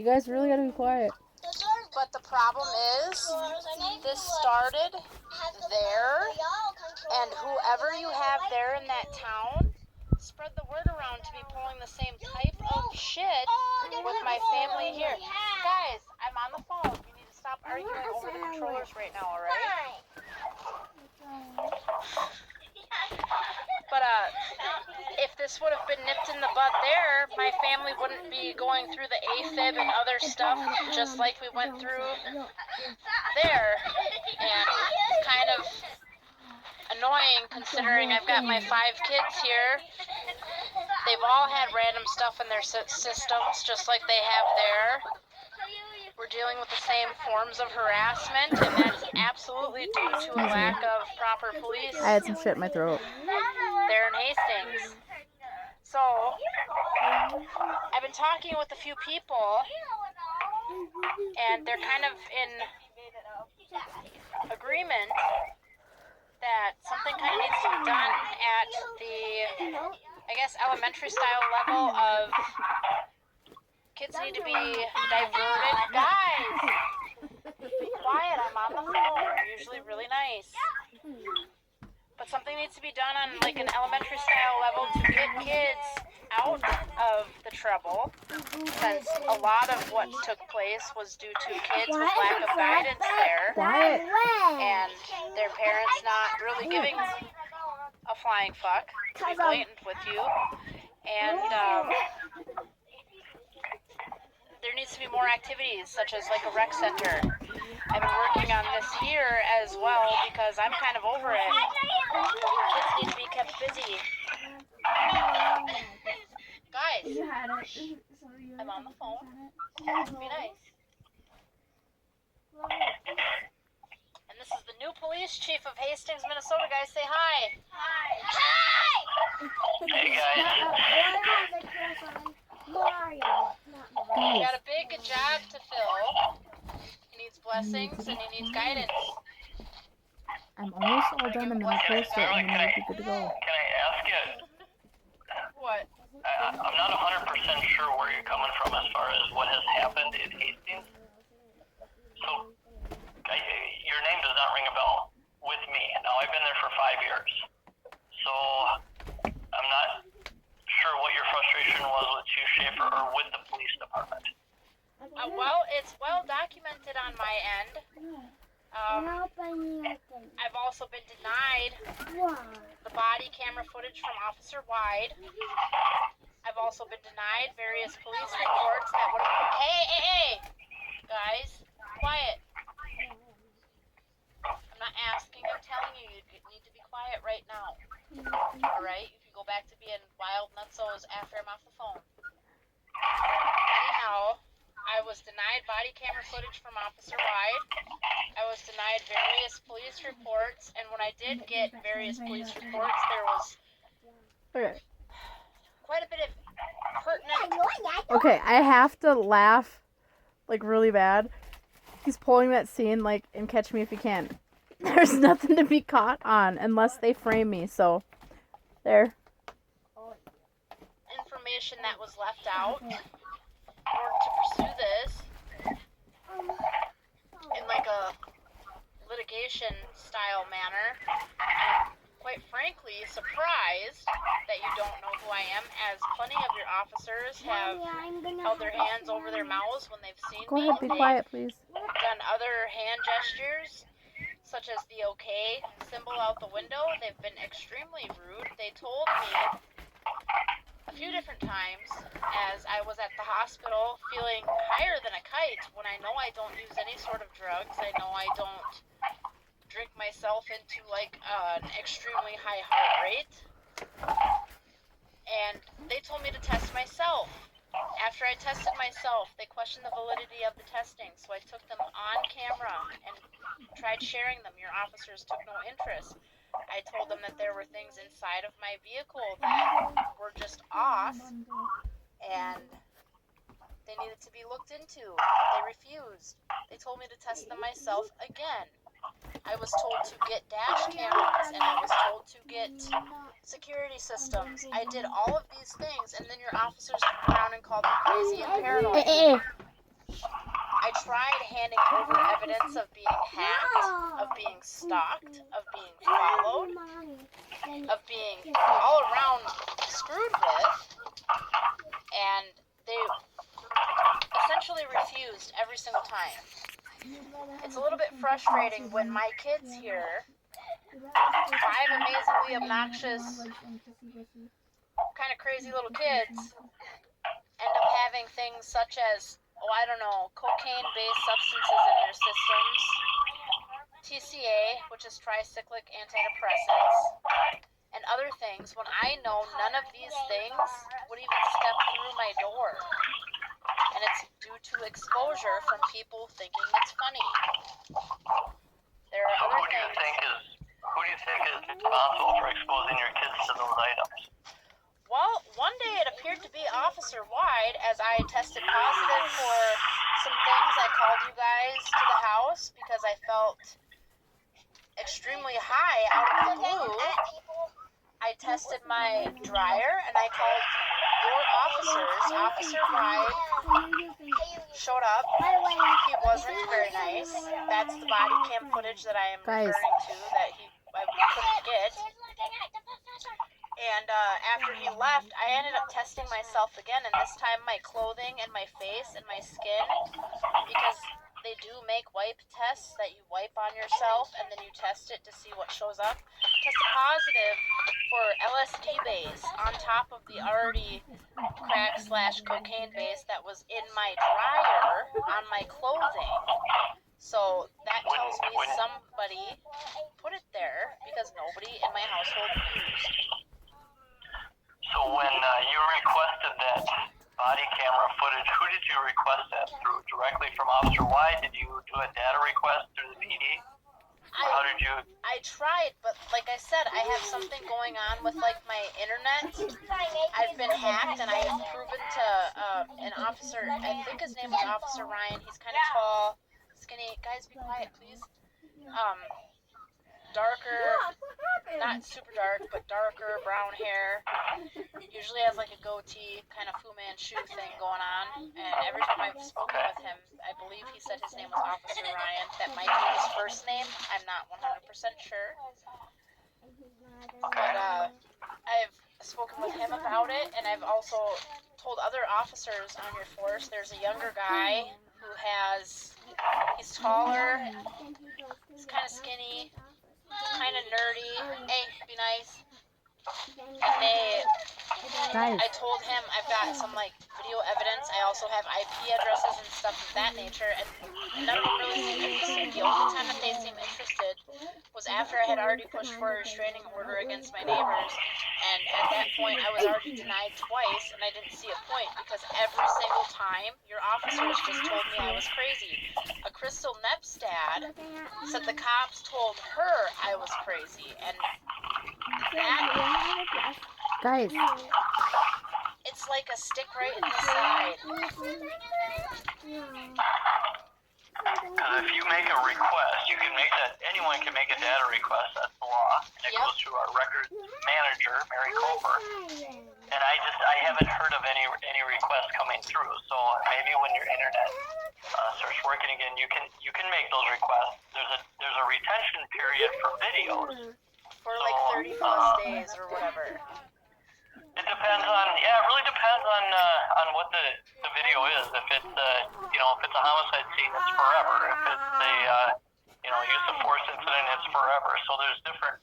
You guys really gotta be quiet. But the problem is, this started there, and whoever you have there in that town, spread the word around to be pulling the same type of shit with my family here. Guys, I'm on the phone. You need to stop arguing over the controllers right now, alright? But, if this would have been nipped in the bud there, my family wouldn't be going through the AFib and other stuff just like we went through there. And it's kind of annoying considering I've got my 5 kids here. They've all had random stuff in their systems just like they have there. We're dealing with the same forms of harassment, and that's absolutely due to a lack of proper police. I had some shit in my throat. There in Hastings. So, I've been talking with a few people, and they're kind of in agreement that something kind of needs to be done at the, I guess, elementary style level of kids need to be diverted. Guys! Be quiet, I'm on the phone. You're usually really nice. But something needs to be done on like an elementary style level to get kids out of the trouble, since a lot of what took place was due to kids with lack of guidance there, and their parents not really giving a flying fuck, to be blatant with you, and there needs to be more activities, such as like a rec center. I've been working on this here as well because I'm kind of over it. Kids need to be kept busy. Guys, I'm on the phone. Be nice. And this is the new police chief of Hastings, Minnesota. Guys, say hi. Hi! Hey guys. He got a big job to fill. He needs blessings and he needs guidance. I'm almost all done. I'm gonna post it and then we'll be good to go. Can I ask you? What? I'm not 100% sure where you're coming from as far as what has happened in Hastings. So, your name does not ring a bell with me. Now, I've been there for 5 years. So, I'm not sure what your frustration was with Chief Schaefer or with the police department. Well, it's well documented on my end. I've also been denied the body camera footage from Officer Wide. I've also been denied various police reports that would have... Hey! Guys, quiet. I'm not asking, I'm telling you, you need to be quiet right now. Alright? You can go back to being wild nutsos after I'm off the phone. Anyhow, I was denied body camera footage from Officer Wide. I was denied various police reports, and when I did get various police reports, there was quite a bit of pertinent... Okay, I have to laugh, like, really bad. He's pulling that scene, like, in Catch Me If You Can. There's nothing to be caught on unless they frame me, so, there. Information that was left out in order to pursue this in like a litigation style manner. I'm quite frankly surprised that you don't know who I am, as plenty of your officers have held their hands over their mouths when they've seen Go me. ahead, be quiet, please. Done other hand gestures, such as the okay symbol out the window. They've been extremely rude. They told me a few different times as I was at the hospital feeling higher than a kite when I know I don't use any sort of drugs. I know I don't drink myself into like an extremely high heart rate. And they told me to test myself. After I tested myself, they questioned the validity of the testing, so I took them on camera and tried sharing them. Your officers took no interest. I told them that there were things inside of my vehicle that were just off, and they needed to be looked into. They refused. They told me to test them myself again. I was told to get dash cameras, and I was told to get security systems. I did all of these things, and then your officers turned around and called me crazy and paranoid. handing over evidence of being hacked, of being stalked, of being followed, of being all around screwed with, and they essentially refused every single time. It's a little bit frustrating when my kids here, 5 amazingly obnoxious, kind of crazy little kids, end up having things such as, cocaine-based substances in their systems, TCA, which is tricyclic antidepressants, and other things, when I know none of these things would even step through my door. And it's due to exposure from people thinking it's funny. There are other things. Who do you think is responsible for exposing your kids to those items? Well, one day it appeared to be officer-wide as I tested positive for some things. I called you guys to the house because I felt extremely high out of the blue. I tested my dryer and I called your officers. Officer Hyde showed up. He wasn't very nice. That's the body cam footage that I am referring to that I couldn't get. And after he left, I ended up testing myself again, and this time my clothing and my face and my skin, because they do make wipe tests that you wipe on yourself and then you test it to see what shows up. Tested positive for LSD base on top of the already crack/cocaine base that was in my dryer on my clothing. So that tells me somebody put it there because nobody in my household used. So when you requested that body camera footage, who did you request that through? Directly from Officer White? Did you do a data request through the PD? How did you? I tried, but like I said, I have something going on with like my internet. I've been hacked, and I have proven to an officer. I think his name was Officer Ryan. He's kind of tall, skinny. Guys, be quiet, please. Darker, not super dark, but darker brown hair. Usually has like a goatee, kind of Fu Manchu thing going on. And every time I've spoken with him, I believe he said his name was Officer Ryan. That might be his first name. I'm not 100% sure. But I've spoken with him about it, and I've also told other officers on your force. There's a younger guy who he's taller, he's kind of skinny, kind of nerdy. Hey, be nice. And I told him I've got some like video evidence. I also have IP addresses and stuff of that nature, and none of them really seemed interested. The only time that they seemed interested was after I had already pushed for a restraining order against my neighbors, and at that point I was already denied twice, and I didn't see a point because every single time your officers just told me I was crazy. A Crystal Nepstad said the cops told her I was crazy, and that, Guys, it's like a stick right in the side. Because if you make a request, you can make that. Anyone can make a data request. That's the law. And it goes through our records manager, Mary Coper. And I haven't heard of any requests coming through. So maybe when your internet starts working again, you can make those requests. There's a retention period for videos. For like 30 plus days or whatever. It depends on, it really depends on what the video is. If it's if it's a homicide scene, it's forever. If it's a use of force incident, it's forever. So there's different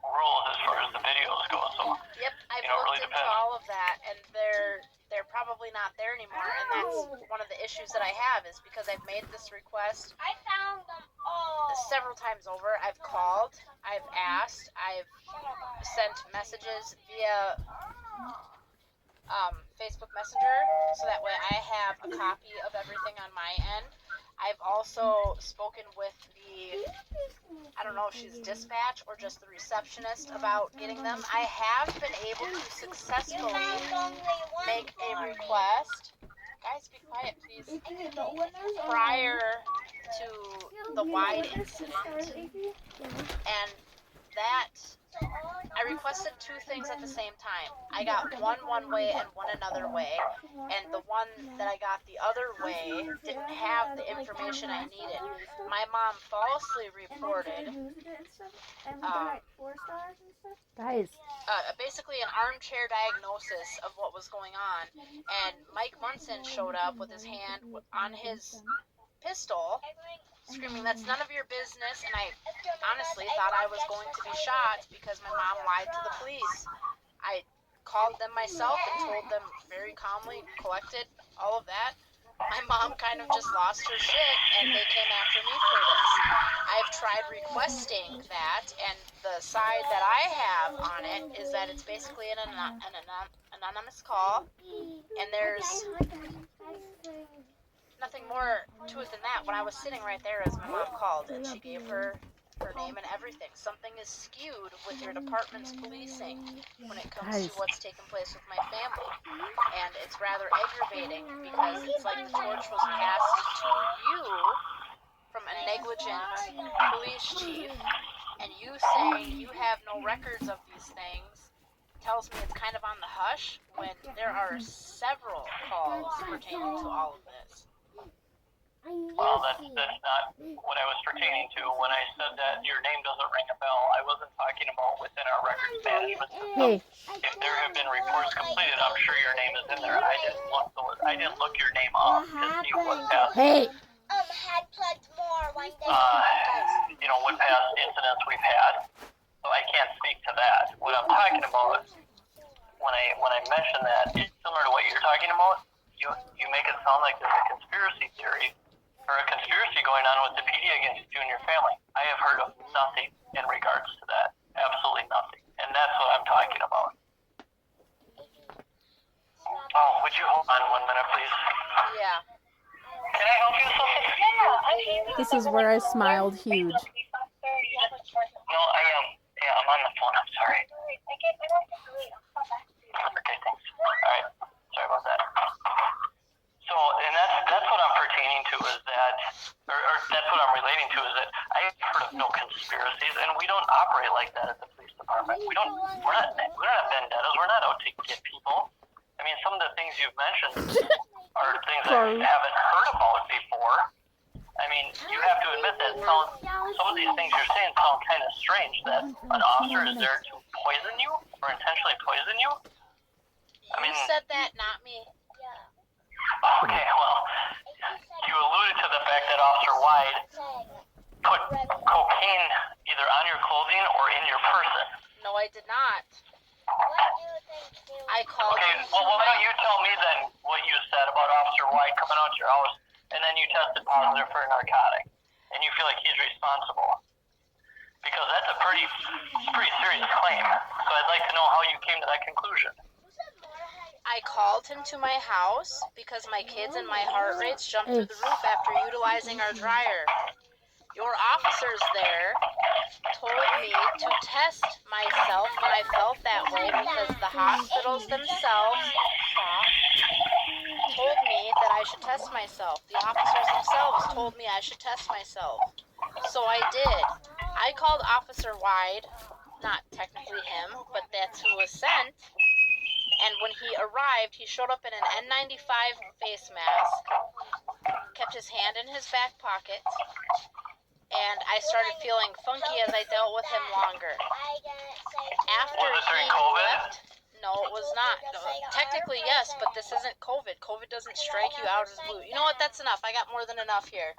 rules as far as the videos go. So yep, I've looked into all of that, and they're probably not there anymore. And that's one of the issues that I have is because I've made this request. I found them all several times over. I've called, I've asked, I've sent messages via Facebook Messenger, so that way I have a copy of everything on my end. I've also spoken with I don't know if she's dispatch or just the receptionist about getting them. I have been able to successfully make a request. Guys, be quiet, please. Prior to the wide incident. And that I requested two things at the same time. I got one way and one another way, and the one that I got the other way didn't have the information I needed. My mom falsely reported Guys. basically an armchair diagnosis of what was going on, and Mike Munson showed up with his hand on his pistol, screaming, "That's none of your business," and I honestly thought I was going to be shot because my mom lied to the police. I called them myself and told them very calmly, collected, all of that. My mom kind of just lost her shit, and they came after me for this. I've tried requesting that, and the side that I have on it is that it's basically an anonymous call, and there's nothing more to it than that. When I was sitting right there as my mom called, and she gave her name and everything. Something is skewed with your department's policing when it comes to what's taken place with my family. And it's rather aggravating because it's like the torch was passed to you from a negligent police chief, and you saying you have no records of these things tells me it's kind of on the hush when there are several calls pertaining to all of this. Well, that's not what I was pertaining to when I said that your name doesn't ring a bell. I wasn't talking about within our records management system. Hey. If there have been reports completed, I'm sure your name is in there. I didn't look your name up to see what past. Hey. What past incidents we've had. So I can't speak to that. What I'm talking about when I mention that, it's similar to what you're talking about. You make it sound like there's a conspiracy theory or a conspiracy going on with the PD against you and your family. I have heard of nothing in regards to that. Absolutely nothing. And that's what I'm talking about. Oh, would you hold on 1 minute, please? Yeah. Can I help you with something? This is where I smiled huge. No, I am. Yeah, I'm on the phone. I'm sorry. Okay, thanks. All right. Sorry about that. So, and that's what I'm pertaining to is that, or that's what I'm relating to is that I have heard of no conspiracies, and we don't operate like that at the police department. We're not vendettas. We're not out to get people. I mean, some of the things you've mentioned are things I haven't heard about before. I mean, you have to admit that some of these things you're saying sound kind of strange, that an officer is there to poison you or intentionally poison you. You said that, not me. Okay, well, you alluded to the fact that Officer Wyde put cocaine either on your clothing or in your person. No, I did not. I called Okay, well, why don't you tell me then what you said about Officer Wyde coming out to your house, and then you tested positive for a narcotic, and you feel like he's responsible? Because that's a pretty serious claim. So I'd like to know how you came to that conclusion. I called him to my house because my kids and my heart rates jumped through the roof after utilizing our dryer. Your officers there told me to test myself when I felt that way because the hospitals themselves told me that I should test myself. The officers themselves told me I should test myself. So I did. I called Officer Wyde, not technically him, but that's who was sent. And when he arrived, he showed up in an N95 face mask, kept his hand in his back pocket, and I started feeling funky as I dealt with him longer. After he left, no, it was not. No, technically, yes, but this isn't COVID. COVID doesn't strike you out as blue. You know what? That's enough. I got more than enough here.